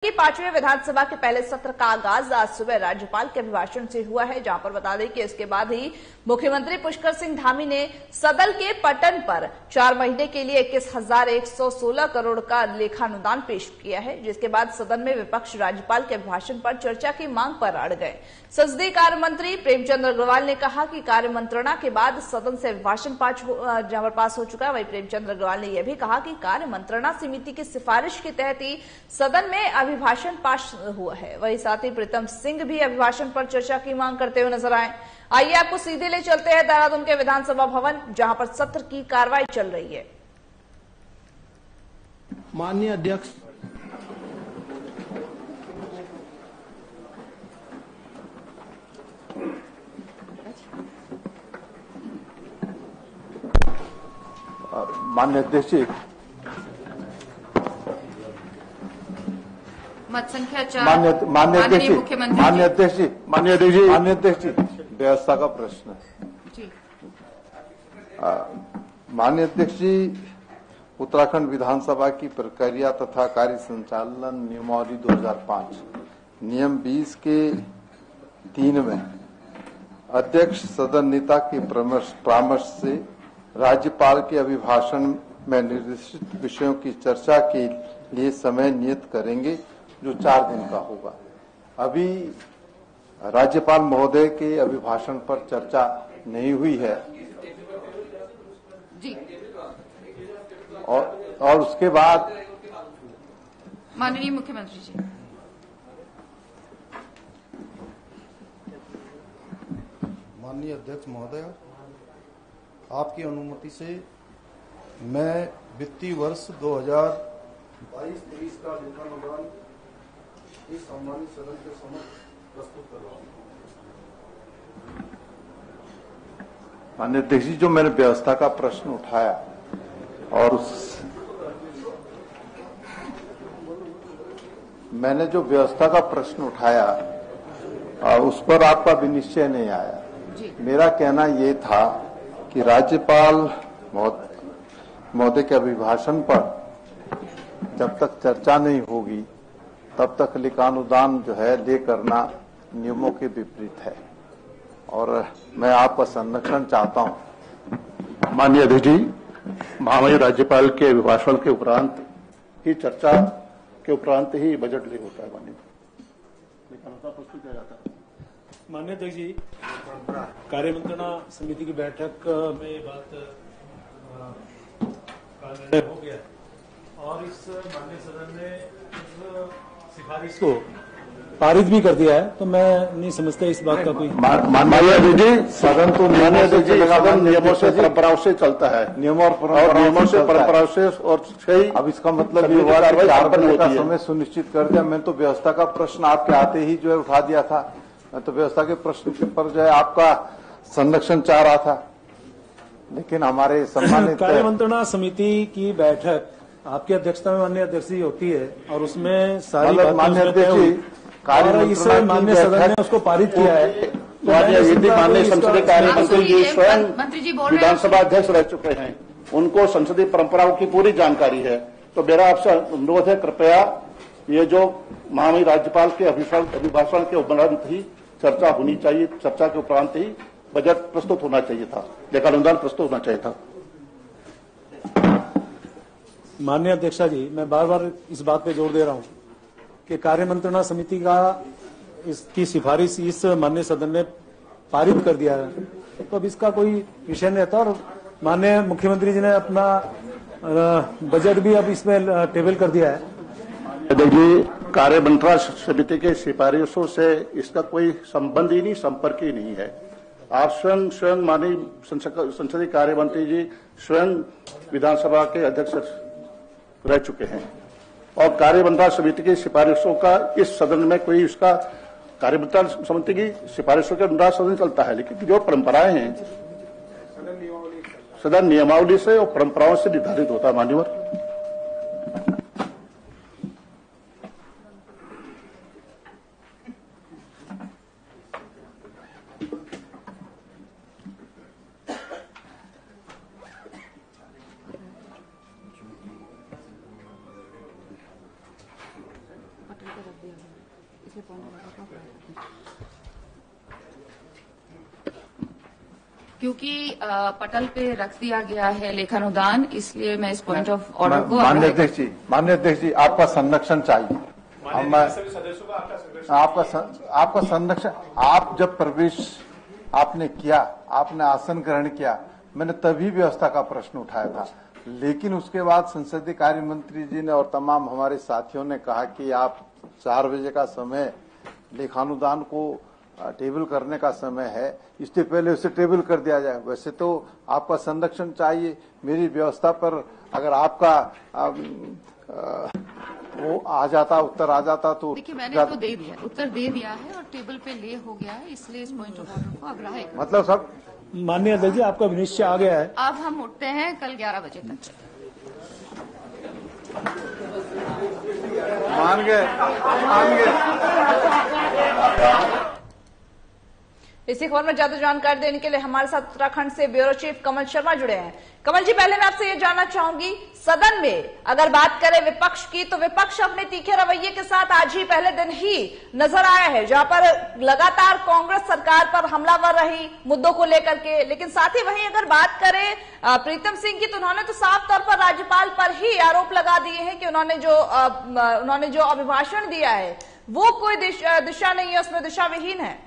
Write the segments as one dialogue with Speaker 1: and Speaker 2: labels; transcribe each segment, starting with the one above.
Speaker 1: कि पांचवें विधानसभा के पहले सत्र का आगाज आज सुबह राज्यपाल के अभिभाषण से हुआ है, जहां पर बता दें कि इसके बाद ही मुख्यमंत्री पुष्कर सिंह धामी ने सदन के पटल पर 4 महीने के लिए 21,116 करोड़ का लेखानुदान पेश किया है, जिसके बाद सदन में विपक्ष राज्यपाल के अभिभाषण पर चर्चा की मांग पर अड़ गए। संसदीय कार्य मंत्री प्रेमचंद अग्रवाल ने कहा कि कार्य मंत्रणा के बाद सदन से अभिभाषण पास हो चुका है। वहीं प्रेमचंद अग्रवाल ने यह भी कहा कि कार्य मंत्रणा समिति की सिफारिश के तहत ही सदन में अभिभाषण पास हुआ है। वहीं साथ ही प्रीतम सिंह भी अभिभाषण पर चर्चा की मांग करते हुए नजर आए। आइए आपको सीधे ले चलते हैं देहरादून के विधानसभा भवन, जहां पर सत्र की कार्रवाई चल रही है।
Speaker 2: माननीय अध्यक्ष,
Speaker 3: माननीय अध्यक्ष जी,
Speaker 1: मत संख्या 4
Speaker 3: माननीय अध्यक्ष जी, माननीय अध्यक्ष जी,
Speaker 2: माननीय अध्यक्ष जी,
Speaker 3: माननीय अध्यक्ष जी, व्यवस्था का प्रश्न
Speaker 1: जी।
Speaker 3: माननीय अध्यक्ष जी, उत्तराखंड विधानसभा की प्रक्रिया तथा कार्य संचालन नियमावली 2005 नियम 20 के 3 में अध्यक्ष सदन नेता के परामर्श से राज्यपाल के अभिभाषण में निर्दिष्ट विषयों की चर्चा के लिए समय नियत करेंगे, जो 4 दिन का होगा। अभी राज्यपाल महोदय के अभिभाषण पर चर्चा नहीं हुई है
Speaker 1: जी।
Speaker 3: और उसके बाद
Speaker 1: माननीय मुख्यमंत्री जी,
Speaker 4: माननीय अध्यक्ष महोदय, आपकी अनुमति से मैं वित्तीय वर्ष 2022-23 का लेखानुदान इस सम्मानित सदन के समक्ष प्रस्तुत कर रहा हूं।
Speaker 3: माननीय अध्यक्ष जी, जो मैंने व्यवस्था का प्रश्न उठाया और मैंने जो व्यवस्था का प्रश्न उठाया उस पर आपका विनिश्चय नहीं आया। मेरा कहना ये था कि राज्यपाल महोदय के अभिभाषण पर जब तक चर्चा नहीं होगी तब तक लेखानुदान जो है ले करना नियमों के विपरीत है, और मैं आपका संरक्षण चाहता हूं।
Speaker 2: माननीय अध्यक्ष जी, महामहिम राज्यपाल के अभिभाषण के उपरांत ही चर्चा के उपरांत ही बजट ले होता है। माननीय लेखानुदान प्रस्तुत किया जाता है।
Speaker 5: माननीय अध्यक्ष जी, कार्य मंत्रणा समिति की बैठक में बात का निर्णय हो गया है और इस माननीय सदन ने इस सिफारिश को पारित भी कर दिया है, तो मैं नहीं समझता इस बात का कोई।
Speaker 3: माननीय अध्यक्ष जी, सदन तो नियमों से परंपराओं से चलता है, नियमों से परंपराओं से, और अब इसका मतलब ये हुआ कि 4 बजे का समय सुनिश्चित कर दिया। मैं तो व्यवस्था का प्रश्न आपके आते ही जो है उठा दिया था। मैं तो व्यवस्था के प्रश्न पर जो है आपका संरक्षण चाह रहा था, लेकिन हमारे सम्मानित
Speaker 5: कार्य मंत्रणा समिति की बैठक आपकी अध्यक्षता में माननीय अध्यक्ष जी होती है और उसमें सारी
Speaker 3: माननीय अध्यक्ष जी,
Speaker 5: इसे माननीय सदन ने उसको पारित किया है।
Speaker 2: माननीय संसदीय कार्य मंत्री जी स्वयं विधानसभा अध्यक्ष रह चुके हैं, उनको संसदीय परंपराओं की पूरी जानकारी है। तो मेरा आपसे अनुरोध है, कृपया ये जो महामहिम राज्यपाल के अभिभाषण के उपरांत ही चर्चा होनी चाहिए, चर्चा के उपरांत ही बजट प्रस्तुत होना चाहिए था, लेखानुदान प्रस्तुत होना चाहिए था।
Speaker 5: माननीय अध्यक्षा जी, मैं बार बार इस बात पे जोर दे रहा हूं कि कार्य मंत्रणा समिति का इसकी सिफारिश इस माननीय सदन ने पारित कर दिया है, तो अब इसका कोई विषय नहीं रहता। और माननीय मुख्यमंत्री जी ने अपना बजट भी अब इसमें टेबल कर दिया है।
Speaker 2: अध्यक्ष जी, कार्य मंत्रणा समिति के सिफारिशों से इसका कोई संबंध ही नहीं, संपर्क ही नहीं है। आप स्वयं माननीय संसदीय कार्य मंत्री जी स्वयं विधानसभा के अध्यक्ष रह चुके हैं, और कार्य मंत्रणा समिति की सिफारिशों का इस सदन में कोई उसका कार्य मंत्रणा समिति की सिफारिशों के अनुसार सदन चलता है, लेकिन जो परंपराएं हैं सदन नियमावली से और परंपराओं से निर्धारित होता है। मान्यवर,
Speaker 6: क्योंकि पटल पे रख दिया गया है लेखानुदान, इसलिए मैं इस पॉइंट ऑफ ऑर्डर को
Speaker 3: माननीय अध्यक्ष जी आपका संरक्षण चाहिए। आपका संरक्षण, आप जब प्रवेश आपने किया, आपने आसन ग्रहण किया, मैंने तभी व्यवस्था का प्रश्न उठाया था, लेकिन उसके बाद संसदीय कार्य मंत्री जी ने और तमाम हमारे साथियों ने कहा कि आप 4 बजे का समय लेखानुदान को टेबल करने का समय है, इससे पहले उसे टेबल कर दिया जाए। वैसे तो आपका संरक्षण चाहिए, मेरी व्यवस्था पर अगर आपका वो आ जाता, उत्तर आ जाता तो
Speaker 6: देखिए मैंने तो दे दिया, उत्तर दे दिया है और टेबल पे ले हो गया है, इसलिए इस पॉइंट ऑफ ऑर्डर को अग्राह्य
Speaker 3: मतलब सब
Speaker 5: माननीय अध्यक्ष जी आपका निश्चय आ गया है।
Speaker 6: अब हम उठते हैं कल 11 बजे तक।
Speaker 3: मान गए।
Speaker 1: इसी खबर में ज्यादा जानकारी देने के लिए हमारे साथ उत्तराखंड से ब्यूरो चीफ कमल शर्मा जुड़े हैं। कमल जी, पहले मैं आपसे ये जानना चाहूंगी, सदन में अगर बात करें विपक्ष की, तो विपक्ष अपने तीखे रवैये के साथ आज ही पहले दिन ही नजर आया है, जहां पर लगातार कांग्रेस सरकार पर हमलावर रही मुद्दों को लेकर के। लेकिन साथ ही वहीं अगर बात करें प्रीतम सिंह की, तो उन्होंने तो साफ तौर पर राज्यपाल पर ही आरोप लगा दिए हैं कि उन्होंने जो अभिभाषण दिया है वो कोई दिशा नहीं है, उसमें दिशा विहीन है।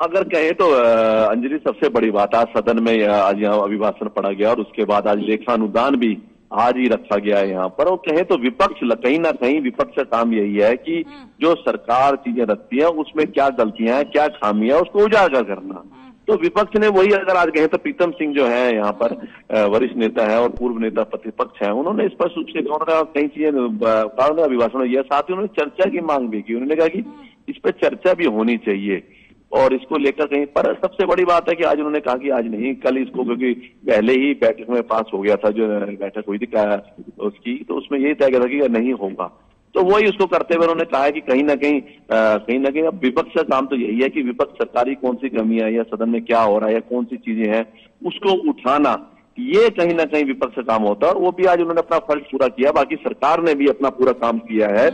Speaker 7: अगर कहें तो अंजलि, सबसे बड़ी बात आज सदन में आज यहाँ अभिभाषण पढ़ा गया और उसके बाद आज लेखानुदान भी आज ही रखा गया है यहाँ पर। और कहें तो विपक्ष कहीं ना कहीं विपक्ष का काम यही है कि जो सरकार चीजें रखती है उसमें क्या गलतियां हैं, क्या खामियां, उसको उजागर करना। तो विपक्ष ने वही, अगर आज कहें तो प्रीतम सिंह जो है यहाँ पर वरिष्ठ नेता है और पूर्व नेता प्रतिपक्ष है, उन्होंने स्पष्ट रूप से कई चीजें अभिभाषण दिया, साथ ही उन्होंने चर्चा की मांग भी की। उन्होंने कहा कि इस पर चर्चा भी होनी चाहिए और इसको लेकर कहीं पर सबसे बड़ी बात है कि आज उन्होंने कहा कि आज नहीं, कल इसको, क्योंकि पहले ही बैठक में पास हो गया था, जो बैठक हुई थी उसकी, तो उसमें यही तय किया था कि नहीं होगा। तो वही उसको करते हुए उन्होंने कहा है कि कहीं ना कहीं अब विपक्ष का काम तो यही है कि विपक्ष सरकारी कौन सी कमियां या सदन में क्या हो रहा है या कौन सी चीजें हैं उसको उठाना, ये कहीं ना कहीं विपक्ष का काम होता है। और वो भी आज उन्होंने अपना फर्ज पूरा किया, बाकी सरकार ने भी अपना पूरा काम किया है।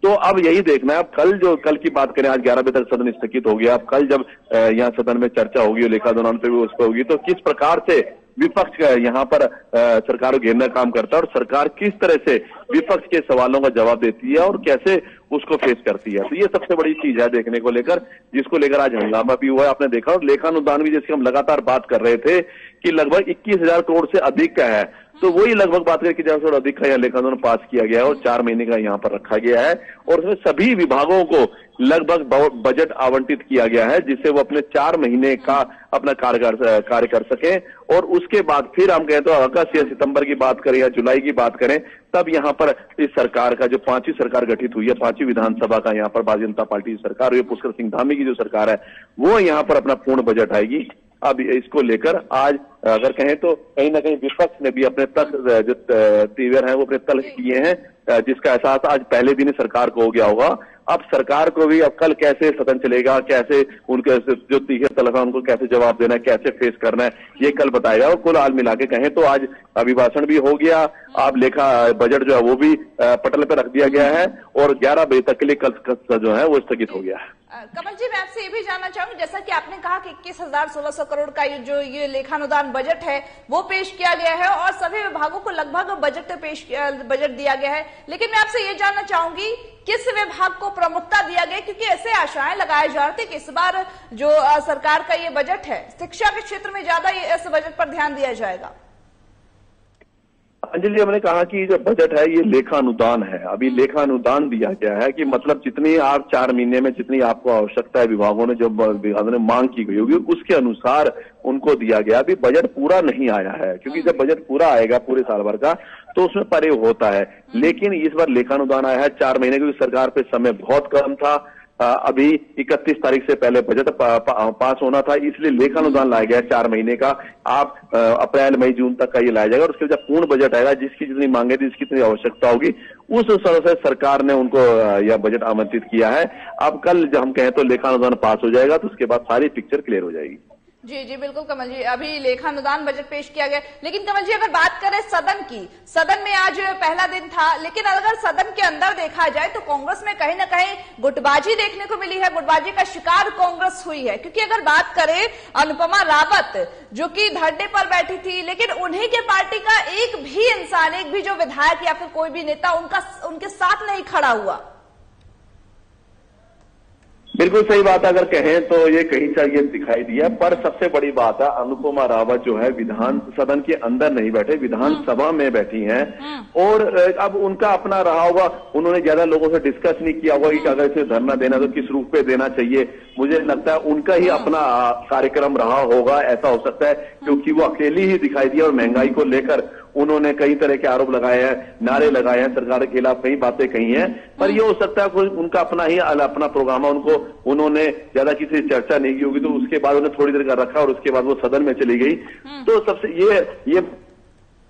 Speaker 7: तो अब यही देखना है, अब कल की बात करें, आज 11 बजे तक सदन स्थगित हो गया। अब कल जब यहाँ सदन में चर्चा होगी, लेखानुदान पे भी उस पर होगी, तो किस प्रकार से विपक्ष यहाँ पर सरकार को घेरने का काम करता है और सरकार किस तरह से विपक्ष के सवालों का जवाब देती है और कैसे उसको फेस करती है। तो ये सबसे बड़ी चीज है देखने को लेकर, जिसको लेकर आज हंगामा भी हुआ है। आपने देखा, और लेखानुदान भी जैसे हम लगातार बात कर रहे थे कि लगभग 21,000 करोड़ से अधिक का है, तो वही लगभग बात करें कि 1,000 से अधिक का यह लेखानुदान पास किया गया है और 4 महीने का यहाँ पर रखा गया है और उसमें सभी विभागों को लगभग बजट आवंटित किया गया है, जिससे वो अपने 4 महीने का अपना कार्य कर सके। और उसके बाद फिर हम कहें तो अगस्त या सितंबर की बात करें या जुलाई की बात करें, तब यहाँ पर इस सरकार का जो 5वीं सरकार गठित हुई है, 5वीं विधानसभा का यहाँ पर भारतीय जनता पार्टी की सरकार हुई है, पुष्कर सिंह धामी की जो सरकार है, वो यहाँ पर अपना पूर्ण बजट आएगी। अब इसको लेकर आज अगर कहें तो कहीं ना कहीं विपक्ष ने भी अपने तर्क जो तीव्र है वो अपने तर्क किए हैं, जिसका एहसास आज पहले दिन सरकार को हो गया होगा। अब सरकार को भी अब कल कैसे सदन चलेगा, कैसे उनके जो तीखे तलक है उनको कैसे जवाब देना है, कैसे फेस करना है, ये कल बताएगा। और कुल हाल मिला के कहें तो आज अभिभाषण भी हो गया, अब लेखा बजट जो है वो भी पटल पर रख दिया गया है और 11 बजे तक के लिए कल जो है वो स्थगित हो गया है।
Speaker 1: कमल जी, मैं आपसे ये भी जानना चाहूंगी, जैसा कि आपने कहा कि 21,1600 करोड़ का ये लेखानुदान बजट है वो पेश किया गया है और सभी विभागों को लगभग बजट दिया गया है, लेकिन मैं आपसे ये जानना चाहूंगी किस विभाग को प्रमुखता दिया गया, क्योंकि ऐसे आशाएं लगाए जा रहे थे कि इस बार जो सरकार का ये बजट है शिक्षा के क्षेत्र में ज्यादा इस बजट पर ध्यान दिया जाएगा।
Speaker 7: अंजलि, हमने कहा कि जो बजट है ये लेखानुदान है। अभी लेखानुदान दिया गया है कि मतलब जितनी आप 4 महीने में जितनी आपको आवश्यकता है, विभागों ने मांग की गई होगी उसके अनुसार उनको दिया गया। अभी बजट पूरा नहीं आया है, क्योंकि जब बजट पूरा आएगा पूरे साल भर का तो उसमें प्रयोग होता है। लेकिन इस बार लेखानुदान आया है 4 महीने, क्योंकि सरकार पे समय बहुत कम था। अभी 31 तारीख से पहले बजट पास होना था, इसलिए लेखानुदान लाया गया 4 महीने का। आप अप्रैल मई जून तक का ये लाया जाएगा और उसके जब पूर्ण बजट आएगा, जिसकी जितनी मांगे थी, जिसकी जितनी आवश्यकता होगी, उस तरह से सरकार ने उनको यह बजट आमंत्रित किया है। अब कल जब हम कहें तो लेखानुदान पास हो जाएगा तो उसके बाद सारी पिक्चर क्लियर हो जाएगी।
Speaker 1: जी जी बिल्कुल कमल जी, अभी लेखानुदान बजट पेश किया गया, लेकिन कमल जी अगर बात करें सदन की, सदन में आज पहला दिन था, लेकिन अगर सदन के अंदर देखा जाए तो कांग्रेस में कहीं ना कहीं गुटबाजी देखने को मिली है, गुटबाजी का शिकार कांग्रेस हुई है। क्योंकि अगर बात करें अनुपमा रावत जो कि धरने पर बैठी थी, लेकिन उन्हीं के पार्टी का एक भी इंसान, एक भी जो विधायक या फिर कोई भी नेता उनके साथ नहीं खड़ा हुआ।
Speaker 7: बिल्कुल सही बात अगर कहें तो ये कहीं चाहिए दिखाई दिया, पर सबसे बड़ी बात है अनुपमा रावत जो है विधान सदन के अंदर नहीं बैठे, विधानसभा में बैठी हैं और अब उनका अपना रहा होगा, उन्होंने ज्यादा लोगों से डिस्कस नहीं किया होगा कि अगर इसे धरना देना तो किस रूप पे देना चाहिए। मुझे लगता है उनका ही अपना कार्यक्रम रहा होगा, ऐसा हो सकता है, क्योंकि वो अकेली ही दिखाई दिया और महंगाई को लेकर उन्होंने कई तरह के आरोप लगाए हैं, नारे लगाए हैं, सरकार के खिलाफ कई बातें कही हैं, पर ये हो सकता है कोई उनका अपना प्रोग्राम है, उन्होंने ज्यादा किसी से चर्चा नहीं की होगी, तो उसके बाद उन्हें थोड़ी देर का रखा और उसके बाद वो सदन में चली गई। तो सबसे ये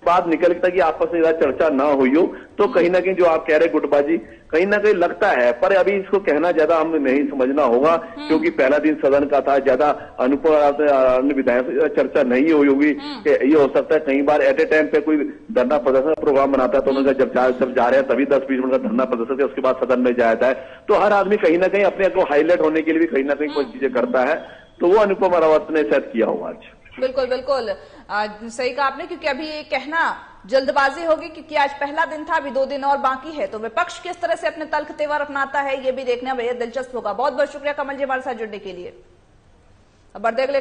Speaker 7: बात निकल गया कि आपस में ज्यादा चर्चा ना हुई हो, तो कहीं ना कहीं जो आप कह रहे गुटबाजी कहीं ना कहीं लगता है, पर अभी इसको कहना ज्यादा हमें नहीं समझना होगा, क्योंकि पहला दिन सदन का था, ज्यादा अनुपम विधायक चर्चा नहीं हुई होगी। ये हो सकता है कई बार एट ए टाइम पे कोई धरना प्रदर्शन प्रोग्राम बनाता है, तो उनका जब जा रहे हैं तभी 10-20 मिनट का धरना प्रदर्शन, उसके बाद सदन में जाता है, तो हर आदमी कहीं ना कहीं अपने को हाईलाइट होने के लिए भी कहीं ना कहीं कोई चीजें करता है, तो वो अनुपमा रावत ने शायद किया होगा आज।
Speaker 1: बिल्कुल बिल्कुल सही कहा आपने, क्योंकि अभी ये कहना जल्दबाजी होगी, क्योंकि आज पहला दिन था, अभी 2 दिन और बाकी है, तो विपक्ष किस तरह से अपने तल्ख तेवर अपनाता है ये भी देखना बेहद दिलचस्प होगा। बहुत बहुत शुक्रिया कमल जी हमारे साथ जुड़ने के लिए। अब बढ़ते अगले